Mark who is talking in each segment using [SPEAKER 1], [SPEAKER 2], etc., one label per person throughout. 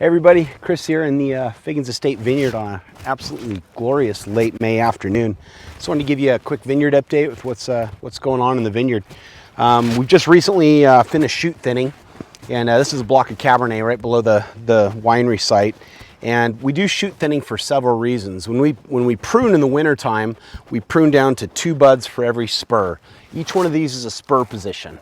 [SPEAKER 1] Hey everybody, Chris here in the Figgins Estate Vineyard on an absolutely glorious late May afternoon. Just wanted to give you a quick vineyard update with what's going on in the vineyard. We've just recently finished shoot thinning, and this is a block of Cabernet right below the winery site. And we do shoot thinning for several reasons. When we prune in the wintertime, we prune down to 2 buds for every spur. Each one of these is a spur position.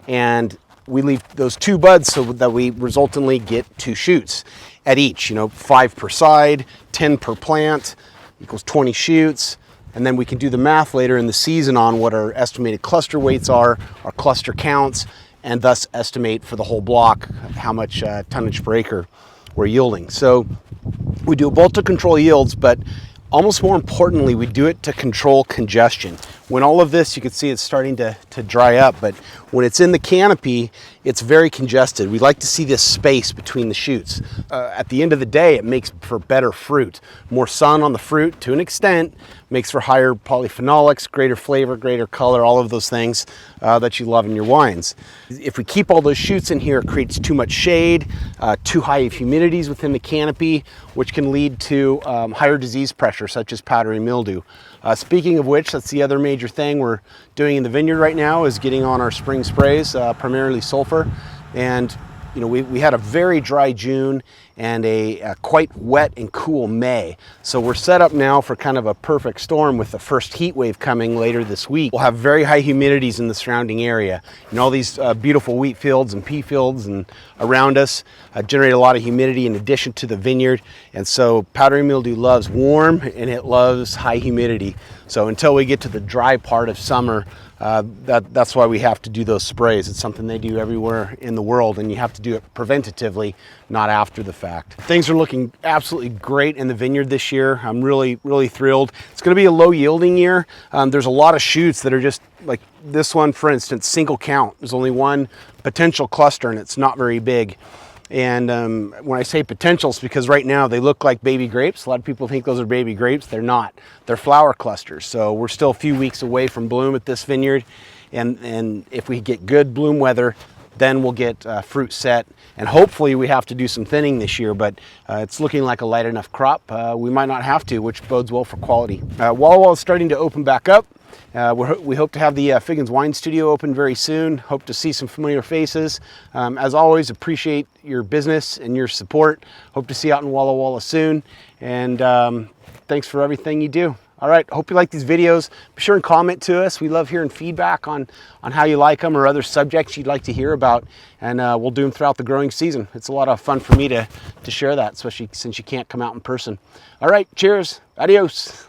[SPEAKER 1] And we leave those 2 buds so that we resultantly get 2 shoots at each, 5 per side, 10 per plant, equals 20 shoots. And then we can do the math later in the season on what our estimated cluster weights are, our cluster counts, and thus estimate for the whole block how much tonnage per acre we're yielding. So we do it both to control yields, but almost more importantly, we do it to control congestion. When all of this, you can see it's starting to dry up, but when it's in the canopy, it's very congested. We like to see this space between the shoots. At the end of the day, it makes for better fruit. More sun on the fruit, to an extent, makes for higher polyphenolics, greater flavor, greater color, all of those things that you love in your wines. If we keep all those shoots in here, it creates too much shade, too high of humidities within the canopy, which can lead to higher disease pressure, such as powdery mildew. Speaking of which, that's the other major thing we're doing in the vineyard right now, is getting on our spring sprays, primarily sulfur. And we had a very dry June and a quite wet and cool May. So we're set up now for kind of a perfect storm with the first heat wave coming later this week. We'll have very high humidities in the surrounding area. All these beautiful wheat fields and pea fields and around us generate a lot of humidity in addition to the vineyard. And so powdery mildew loves warm and it loves high humidity. So until we get to the dry part of summer, that's why we have to do those sprays. It's something they do everywhere in the world, and you have to do it preventatively, not after the fact. Things are looking absolutely great in the vineyard this year. I'm really, really thrilled. It's going to be a low yielding year. There's a lot of shoots that are just like this one, for instance, single count. There's only one potential cluster and it's not very big. And when I say potential, it's because right now they look like baby grapes. A lot of people think those are baby grapes. They're not. They're flower clusters. So we're still a few weeks away from bloom at this vineyard. And if we get good bloom weather, then we'll get fruit set. And hopefully we have to do some thinning this year, but it's looking like a light enough crop. We might not have to, which bodes well for quality. Walla Walla is starting to open back up. We hope to have the Figgins Wine Studio open very soon. Hope to see some familiar faces. As always, appreciate your business and your support. Hope to see you out in Walla Walla soon. And thanks for everything you do. All right, hope you like these videos. Be sure and comment to us. We love hearing feedback on how you like them or other subjects you'd like to hear about. And we'll do them throughout the growing season. It's a lot of fun for me to share that, especially since you can't come out in person. All right, cheers. Adios.